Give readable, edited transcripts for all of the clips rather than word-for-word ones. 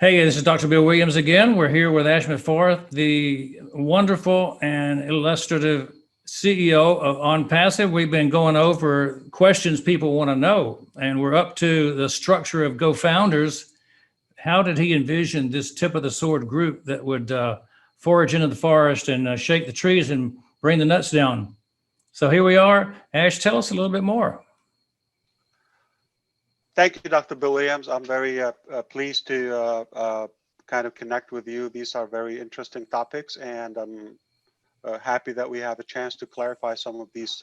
Hey, this is Dr. Bill Williams again. We're here with Ash Mufareh, the wonderful and illustrative CEO of Onpassive. We've been going over questions people want to know, and we're up to the structure of GoFounders. How did he envision this tip of the sword group that would forage into the forest and shake the trees and bring the nuts down? So here we are. Ash, tell us a little bit more. Thank you, Dr. Bill Williams. I'm very pleased to kind of connect with you. These are very interesting topics, and I'm happy that we have a chance to clarify some of these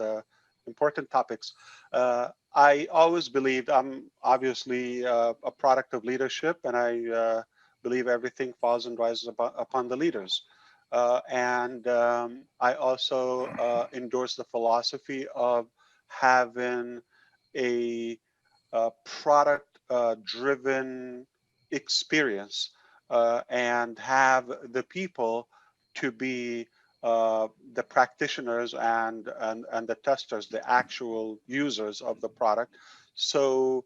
important topics. I always believed I'm obviously a product of leadership, and I believe everything falls and rises upon the leaders. I also endorse the philosophy of having a product-driven experience and have the people to be the practitioners and the testers, the actual users of the product. So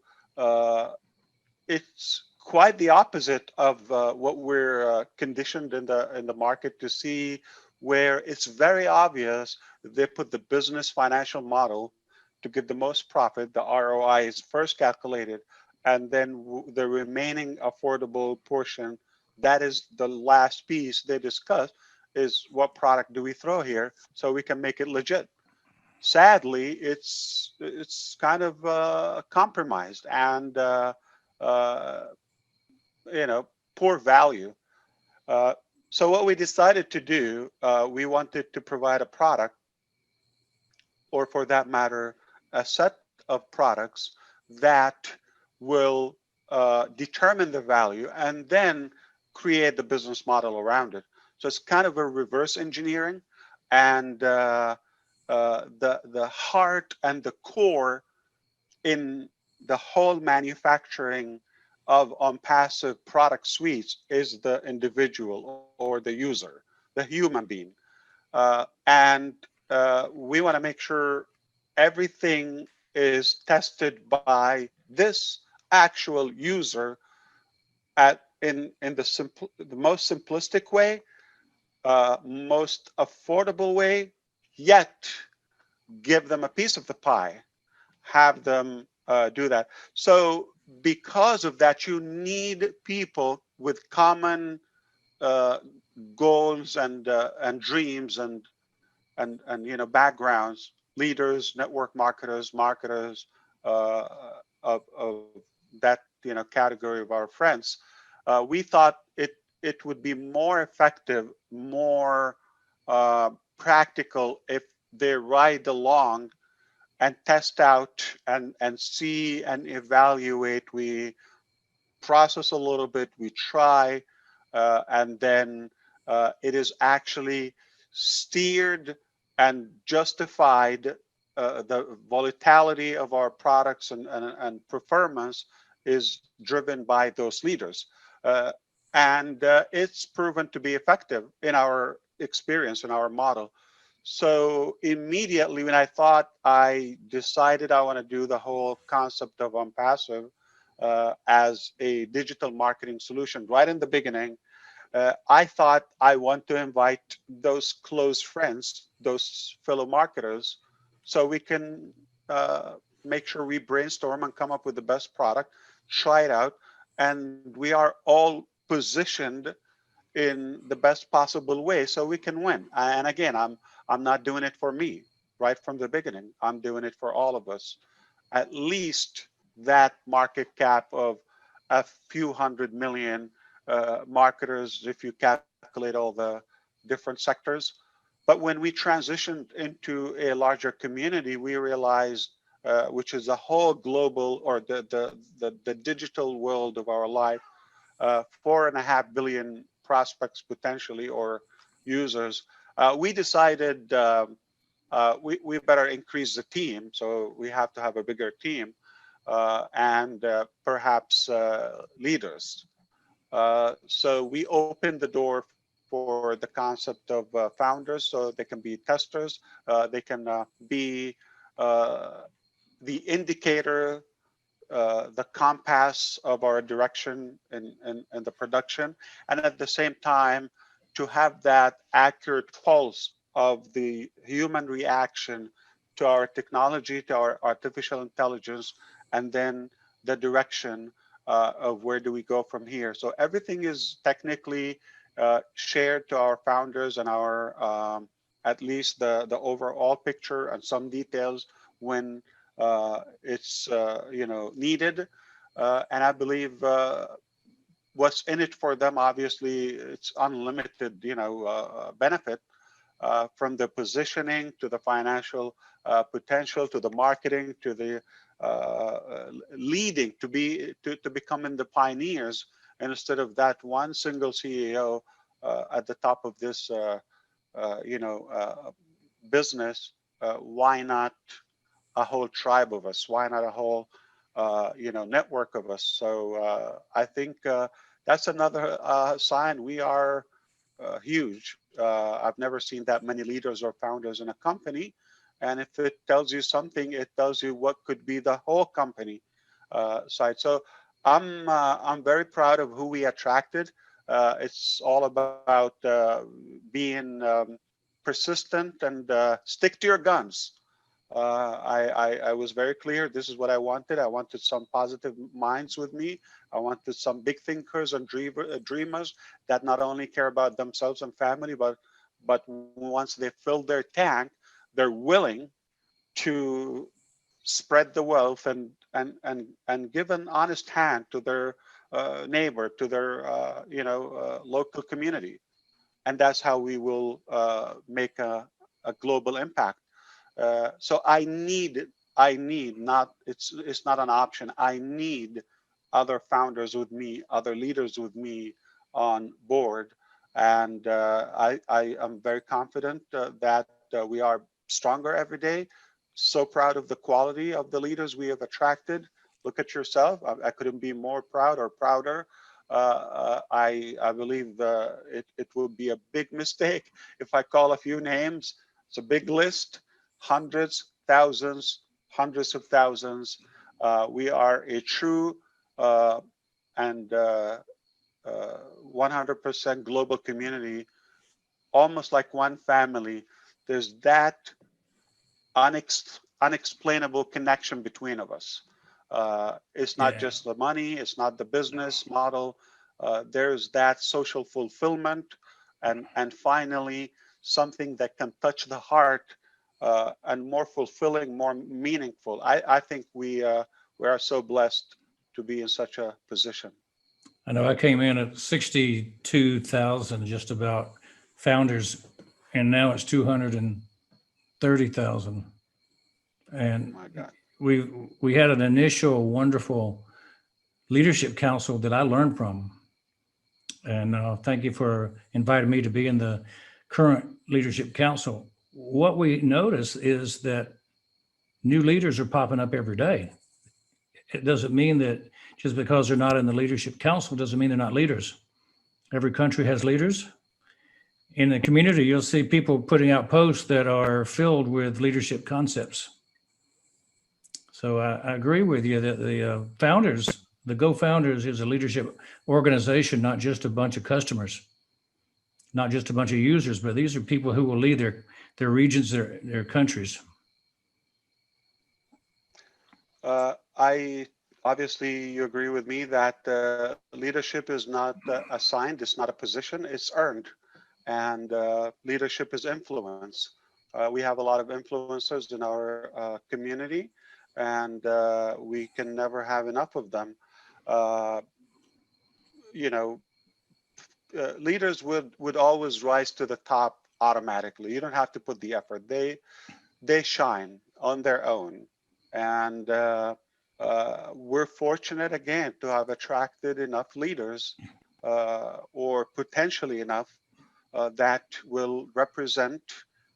it's quite the opposite of what we're conditioned in the market to see, where it's very obvious they put the business financial model to get the most profit. The ROI is first calculated, and then the remaining affordable portion, that is the last piece they discuss, is what product do we throw here so we can make it legit. Sadly, it's kind of compromised and uh, poor value. So what we decided to do, we wanted to provide a product, or for that matter, a set of products that will determine the value and then create the business model around it. So it's kind of a reverse engineering, and the heart and the core in the whole manufacturing of Onpassive product suites is the individual or the user, the human being. And we want to make sure everything is tested by this actual user in the most simplistic way, most affordable way, yet give them a piece of the pie, have them do that. So because of that, you need people with common uh, goals and dreams and backgrounds, leaders, network marketers uh, of that category of our friends. We thought it would be more effective, more practical if they ride along and test out and see and evaluate. We process a little bit, we try, and then it is actually steered and justified. The volatility of our products and performance is driven by those leaders. And it's proven to be effective in our experience, in our model. So immediately when I decided I want to do the whole concept of Onpassive as a digital marketing solution right in the beginning, I thought I want to invite those close friends, those fellow marketers, so we can make sure we brainstorm and come up with the best product, try it out, and we are all positioned in the best possible way so we can win. And again, I'm not doing it for me right from the beginning. I'm doing it for all of us. At least that market cap of a few hundred million marketers, if you calculate all the different sectors. But when we transitioned into a larger community, we realized, which is a whole global or the digital world of our life, 4.5 billion prospects potentially or users. We decided we better increase the team, so we have to have a bigger team and perhaps leaders. So we opened the door for the concept of founders, so they can be testers, they can be the indicator the compass of our direction in the production, and at the same time to have that accurate pulse of the human reaction to our technology, to our artificial intelligence, and then the direction of where do we go from here. So everything is technically shared to our founders and our at least the overall picture and some details when it's needed. And I believe what's in it for them, obviously, it's unlimited, benefit from the positioning to the financial potential to the marketing to the leading to becoming the pioneers, and instead of that one single CEO at the top of this business, why not a whole tribe of us? Why not a whole network of us? So I think that's another sign we are huge. I've never seen that many leaders or founders in a company, and if it tells you something, it tells you what could be the whole company side. So I'm very proud of who we attracted. It's all about being persistent and stick to your guns. I was very clear. This is what I wanted. I wanted some positive minds with me. I wanted some big thinkers and dreamers that not only care about themselves and family, but once they fill their tank, they're willing to spread the wealth and give an honest hand to their neighbor, to their local community, and that's how we will make a global impact. So I need not, it's not an option. I need other founders with me, other leaders with me on board, and I am very confident that we are stronger every day. So proud of the quality of the leaders we have attracted. Look at yourself. I couldn't be more proud or prouder. I believe it would be a big mistake if I call a few names. It's a big list. Hundreds, thousands, hundreds of thousands. We are a true and 100% global community, almost like one family. There's that unexplainable connection between of us. It's not just the money, it's not the business model. There's that social fulfillment, and finally something that can touch the heart and more fulfilling, more meaningful. I think we are so blessed to be in such a position. I know I came in at 62,000 just about founders, and now it's 230,000. And My God. we had an initial wonderful leadership council that I learned from. And thank you for inviting me to be in the current leadership council. What we notice is that new leaders are popping up every day. It doesn't mean that just because they're not in the leadership council doesn't mean they're not leaders. Every country has leaders. In the community, you'll see people putting out posts that are filled with leadership concepts. So I agree with you that the founders, the GoFounders, is a leadership organization, not just a bunch of customers, not just a bunch of users, but these are people who will lead their regions, their countries. I obviously, you agree with me that leadership is not assigned, it's not a position, it's earned. And leadership is influence. We have a lot of influencers in our community, and we can never have enough of them. Leaders would always rise to the top automatically. You don't have to put the effort. They shine on their own. And we're fortunate again to have attracted enough leaders or potentially enough that will represent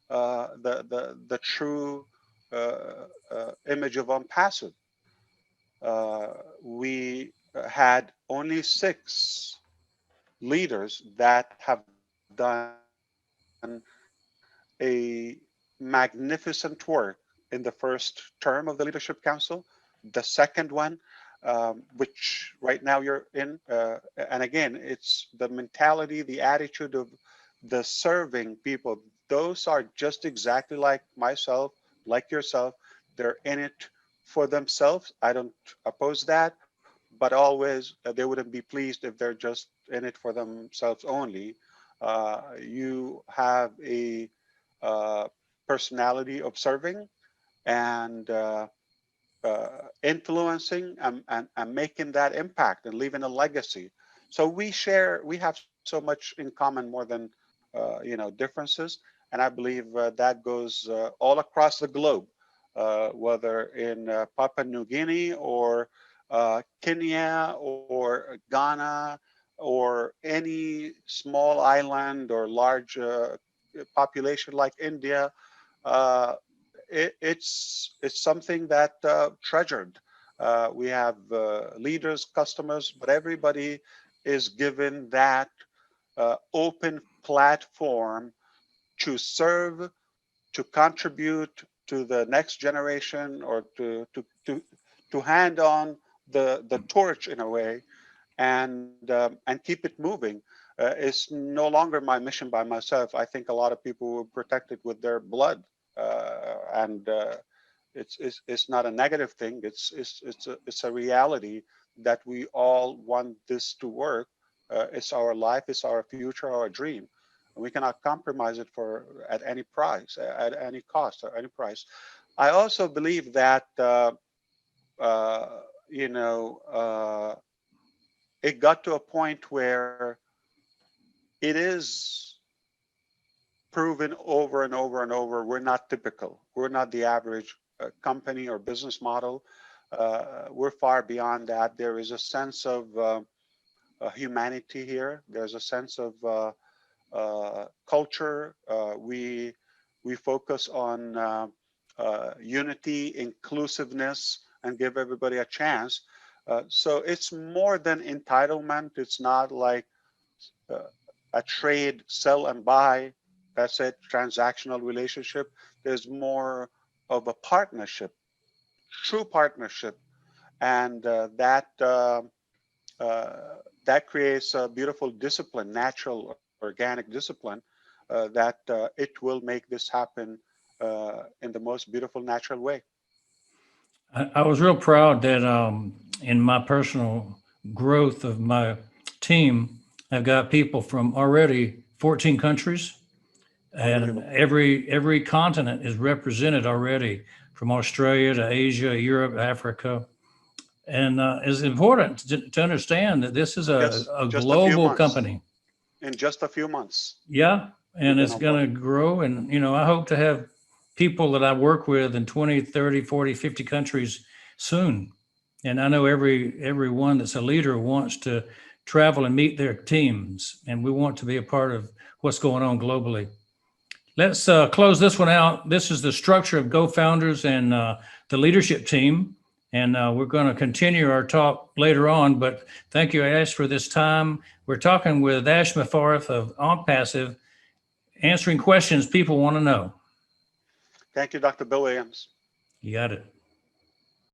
the true image of Onpassive. We had only 6 leaders that have done a magnificent work in the first term of the Leadership Council. The second one, which right now you're in. And again, it's the mentality, the attitude of the serving people. Those are just exactly like myself, like yourself. They're in it for themselves. I don't oppose that, but always they wouldn't be pleased if they're just in it for themselves only. You have a personality of serving and influencing and making that impact and leaving a legacy. So we have so much in common more than differences, and I believe that goes all across the globe, whether in Papua New Guinea or Kenya or Ghana or any small island or large population like India. Uh, it's something that treasured. We have leaders, customers, but everybody is given that open platform to serve, to contribute to the next generation, or to hand on the torch in a way, and keep it moving. It's no longer my mission by myself. I think a lot of people will protect it with their blood, and it's not a negative thing. It's a reality that we all want this to work. It's our life, it's our future, our dream. And we cannot compromise it for at any price, at any cost, or any price. I also believe that you know. It got to a point where it is proven over and over and over, we're not typical. We're not the average company or business model. We're far beyond that. There is a sense of humanity here. There's a sense of culture. We focus on unity, inclusiveness, and give everybody a chance. So it's more than entitlement. It's not like a trade, sell and buy. That's it, transactional relationship. There's more of a partnership, true partnership, and that creates a beautiful discipline, natural, organic discipline, that it will make this happen in the most beautiful, natural way. I was real proud that in my personal growth of my team, I've got people from already 14 countries, and every continent is represented already, from Australia to Asia, Europe, Africa. And it's important to understand that this is Yes, a just a few global months. company. In just a few months. Yeah, and We've it's been on going board. to grow. And, I hope to have people that I work with in 20, 30, 40, 50 countries soon. And I know everyone that's a leader wants to travel and meet their teams. And we want to be a part of what's going on globally. Let's close this one out. This is the structure of Go-Founders and the leadership team. And we're going to continue our talk later on. But thank you, Ash, for this time. We're talking with Ash Mufareh of Onpassive, answering questions people want to know. Thank you, Dr. Bill Williams. You got it.